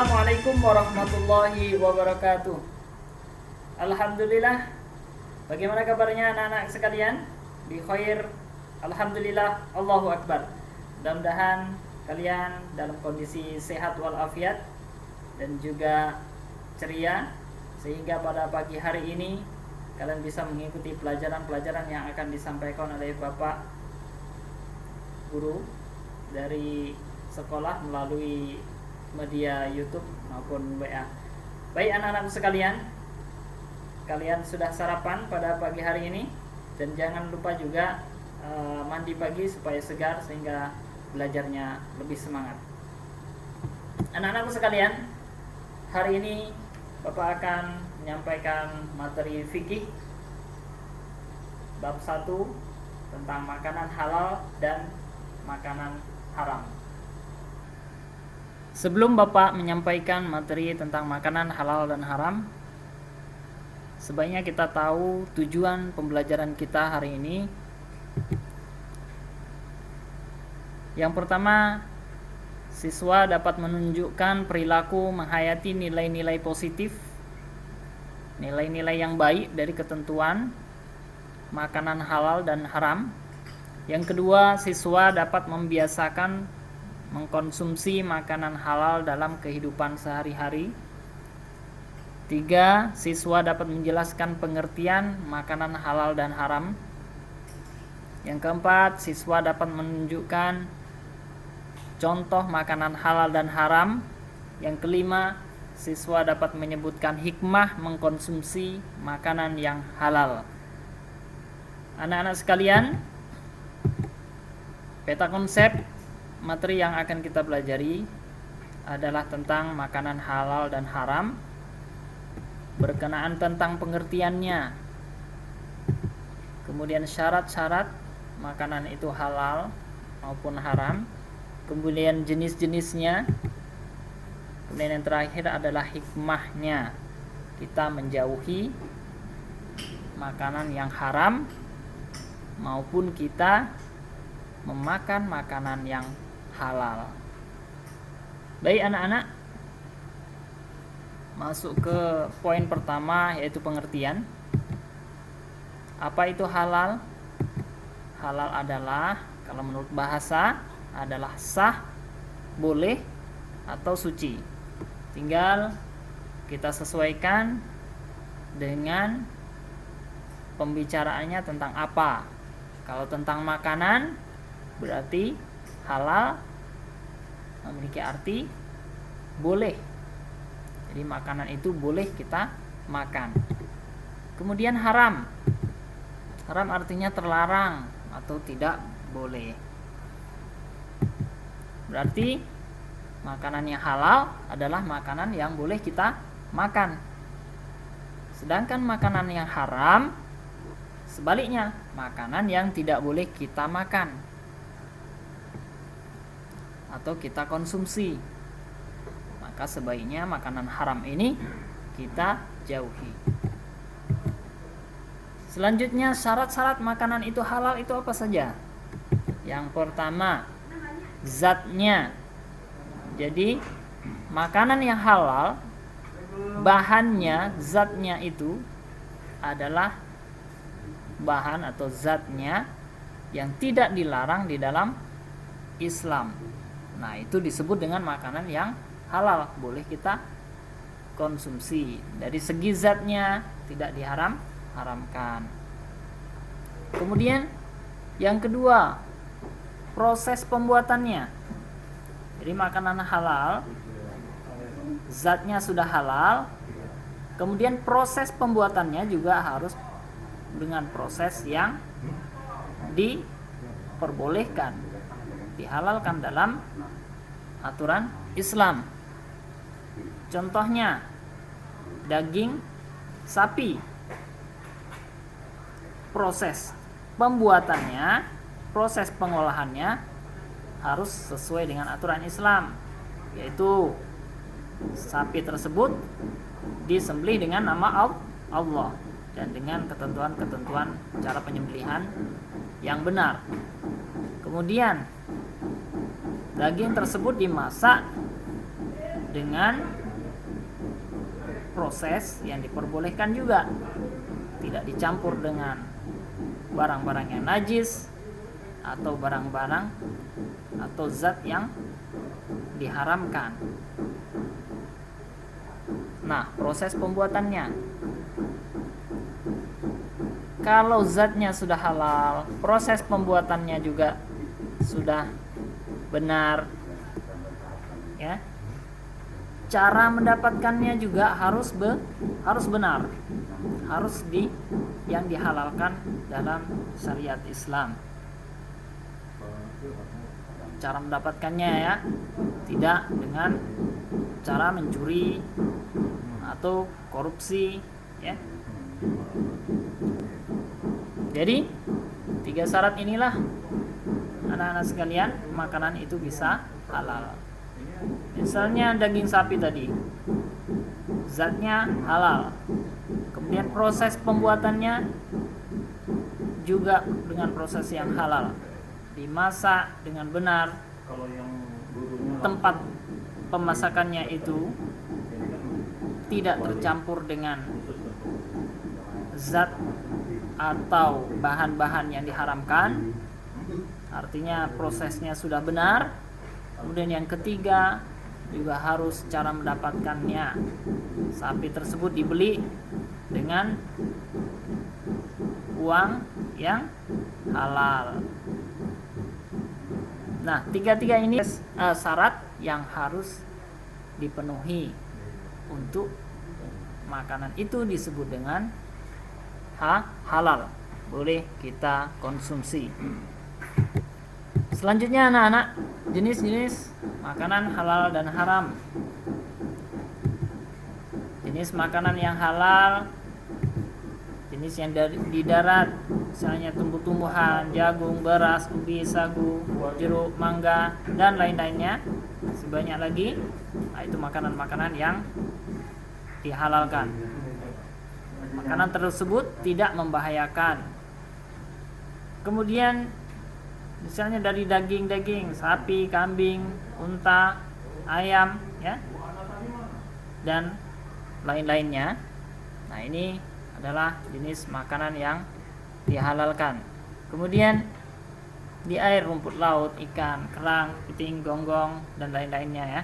Assalamualaikum warahmatullahi wabarakatuh. Alhamdulillah. Bagaimana kabarnya anak-anak sekalian? Bi khair. Alhamdulillah. Allahu Akbar. Mudah-mudahan kalian dalam kondisi sehat walafiat dan juga ceria, sehingga pada pagi hari ini kalian bisa mengikuti pelajaran-pelajaran yang akan disampaikan oleh Bapak guru dari sekolah melalui media YouTube maupun WA. Baik anak-anak sekalian, kalian sudah sarapan pada pagi hari ini, dan jangan lupa juga mandi pagi supaya segar sehingga belajarnya lebih semangat. Anak-anak sekalian, hari ini Bapak akan menyampaikan materi fikih bab 1 tentang makanan halal dan makanan haram. Sebelum Bapak menyampaikan materi tentang makanan halal dan haram, sebaiknya kita tahu tujuan pembelajaran kita hari ini. Yang pertama, siswa dapat menunjukkan perilaku menghayati nilai-nilai positif, nilai-nilai yang baik dari ketentuan makanan halal dan haram. Yang kedua, siswa dapat membiasakan mengkonsumsi makanan halal dalam kehidupan sehari-hari. 3. Siswa dapat menjelaskan pengertian makanan halal dan haram. Yang keempat, siswa dapat menunjukkan contoh makanan halal dan haram. Yang kelima, siswa dapat menyebutkan hikmah mengkonsumsi makanan yang halal. Anak-anak sekalian, peta konsep materi yang akan kita pelajari adalah tentang makanan halal dan haram, berkenaan tentang pengertiannya, kemudian syarat-syarat makanan itu halal maupun haram, kemudian jenis-jenisnya, kemudian yang terakhir adalah hikmahnya kita menjauhi makanan yang haram maupun kita memakan makanan yang halal. Baik anak-anak, masuk ke poin pertama, yaitu pengertian. Apa itu halal? Halal adalah, kalau menurut bahasa, adalah sah, boleh, atau suci. Tinggal kita sesuaikan dengan pembicaraannya tentang apa. Kalau tentang makanan, berarti halal memiliki arti boleh. Jadi makanan itu boleh kita makan. Kemudian haram. Haram artinya terlarang atau tidak boleh. Berarti makanan yang halal adalah makanan yang boleh kita makan. Sedangkan makanan yang haram, sebaliknya, makanan yang tidak boleh kita makan atau kita konsumsi. Maka sebaiknya makanan haram ini kita jauhi. Selanjutnya, syarat-syarat makanan itu halal itu apa saja? Yang pertama, zatnya. Jadi makanan yang halal, bahannya, zatnya itu adalah bahan atau zatnya yang tidak dilarang di dalam Islam. Nah, itu disebut dengan makanan yang halal, boleh kita konsumsi. Dari segi zatnya tidak diharamkan. Kemudian yang kedua, proses pembuatannya. Jadi makanan halal, zatnya sudah halal, kemudian proses pembuatannya juga harus dengan proses yang diperbolehkan, dihalalkan dalam aturan Islam. Contohnya, daging sapi. Proses pembuatannya, proses pengolahannya harus sesuai dengan aturan Islam, yaitu sapi tersebut disembelih dengan nama Allah dan dengan ketentuan-ketentuan cara penyembelihan yang benar. Kemudian daging tersebut dimasak dengan proses yang diperbolehkan juga, tidak dicampur dengan barang-barang yang najis atau barang-barang atau zat yang diharamkan. Nah, proses pembuatannya, kalau zatnya sudah halal, proses pembuatannya juga sudah benar, ya. Cara mendapatkannya juga harus benar, harus yang dihalalkan dalam syariat Islam. Cara mendapatkannya, ya, tidak dengan cara mencuri atau korupsi, ya. Jadi 3 syarat inilah anak-anak sekalian makanan itu bisa halal. Misalnya daging sapi tadi, zatnya halal, kemudian proses pembuatannya juga dengan proses yang halal, dimasak dengan benar, tempat pemasakannya itu tidak tercampur dengan zat atau bahan-bahan yang diharamkan, artinya prosesnya sudah benar. Kemudian yang ketiga juga harus cara mendapatkannya, sapi tersebut dibeli dengan uang yang halal. Nah, tiga-tiga ini syarat yang harus dipenuhi untuk makanan itu disebut dengan halal, boleh kita konsumsi. Selanjutnya anak-anak, jenis-jenis makanan halal dan haram. Jenis makanan yang halal, jenis yang di darat, misalnya tumbuh-tumbuhan, jagung, beras, ubi, sagu, jeruk, mangga, dan lain-lainnya, sebanyak lagi. Nah, itu makanan-makanan yang dihalalkan. Makanan tersebut tidak membahayakan. Kemudian misalnya dari daging-daging sapi, kambing, unta, ayam, ya, dan lain-lainnya. Nah, ini adalah jenis makanan yang dihalalkan. Kemudian di air, rumput laut, ikan, kerang, kepiting, gonggong, dan lain-lainnya, ya.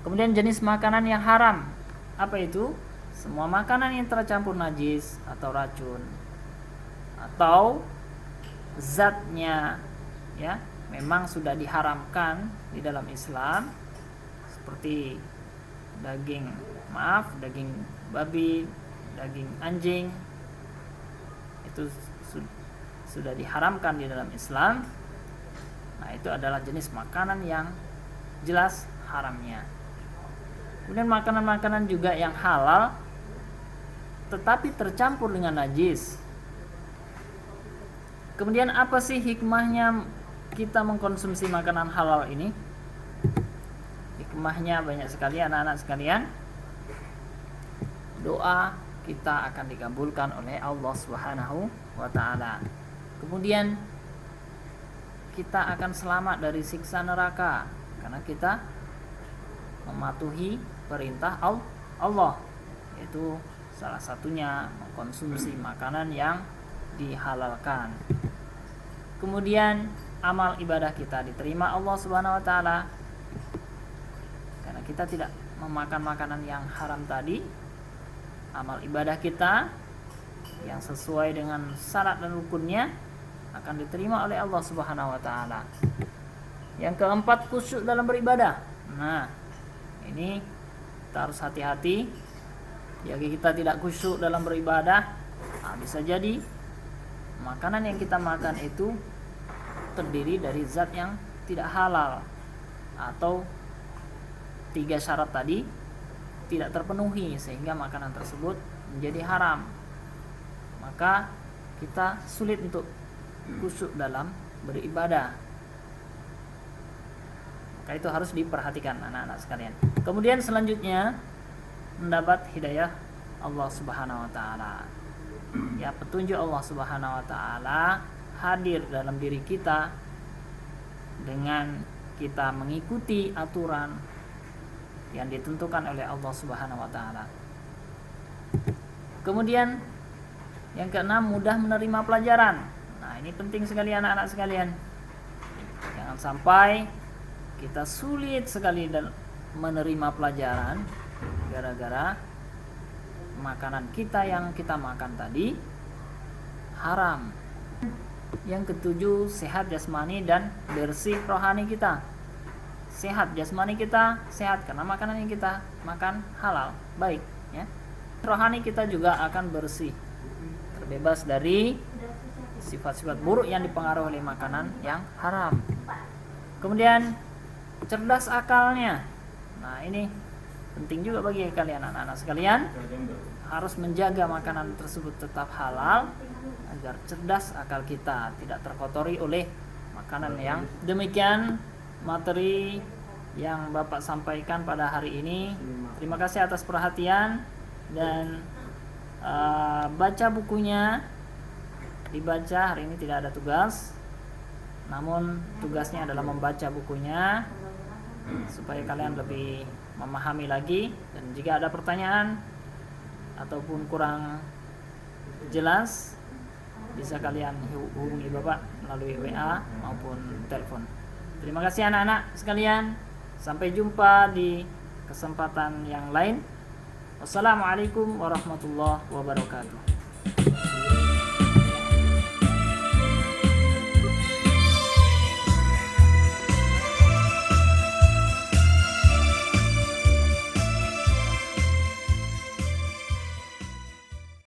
Kemudian jenis makanan yang haram, apa itu? Semua makanan yang tercampur najis atau racun, atau zatnya, ya, memang sudah diharamkan di dalam Islam, seperti daging babi, daging anjing, itu sudah diharamkan di dalam Islam. Nah, itu adalah jenis makanan yang jelas haramnya. Kemudian makanan-makanan juga yang halal tetapi tercampur dengan najis. Kemudian apa sih hikmahnya kita mengkonsumsi makanan halal ini? Hikmahnya banyak sekali anak-anak sekalian. Doa kita akan dikabulkan oleh Allah Subhanahu wa taala. Kemudian kita akan selamat dari siksa neraka karena kita mematuhi perintah Allah, yaitu salah satunya mengkonsumsi makanan yang dihalalkan. Kemudian amal ibadah kita diterima Allah Subhanahu wa taala karena kita tidak memakan makanan yang haram tadi. Amal ibadah kita yang sesuai dengan syarat dan rukunnya akan diterima oleh Allah Subhanahu wa taala. Yang keempat, khusyuk dalam beribadah. Nah, ini kita harus hati-hati. Jika kita tidak khusyuk dalam beribadah, bisa jadi makanan yang kita makan itu terdiri dari zat yang tidak halal, atau 3 syarat tadi tidak terpenuhi sehingga makanan tersebut menjadi haram. Maka kita sulit untuk khusyuk dalam beribadah. Maka itu harus diperhatikan anak-anak sekalian. Kemudian selanjutnya mendapat hidayah Allah Subhanahu wa taala. Ya, petunjuk Allah Subhanahu wa taala hadir dalam diri kita dengan kita mengikuti aturan yang ditentukan oleh Allah Subhanahu wa taala. Kemudian yang keenam, mudah menerima pelajaran. Nah, ini penting sekali anak-anak sekalian. Jangan sampai kita sulit sekali dalam menerima pelajaran gara-gara makanan kita yang kita makan tadi haram. Yang ketujuh, sehat jasmani dan bersih rohani kita. Sehat jasmani kita sehat karena makanan yang kita makan halal, baik ya. Rohani kita juga akan bersih, terbebas dari sifat-sifat buruk yang dipengaruhi oleh makanan yang haram. Kemudian cerdas akalnya. Nah, ini penting juga bagi kalian anak-anak sekalian, harus menjaga makanan tersebut tetap halal agar cerdas akal kita, tidak terkotori oleh makanan yang demikian. Materi yang Bapak sampaikan pada hari ini. Terima kasih atas perhatian dan baca bukunya, dibaca. Hari ini tidak ada tugas, namun tugasnya adalah membaca bukunya supaya kalian lebih memahami lagi. Dan jika ada pertanyaan ataupun kurang jelas, bisa kalian hubungi Bapak melalui WA maupun telepon. Terima kasih anak-anak sekalian. Sampai jumpa di kesempatan yang lain. Wassalamualaikum warahmatullahi wabarakatuh.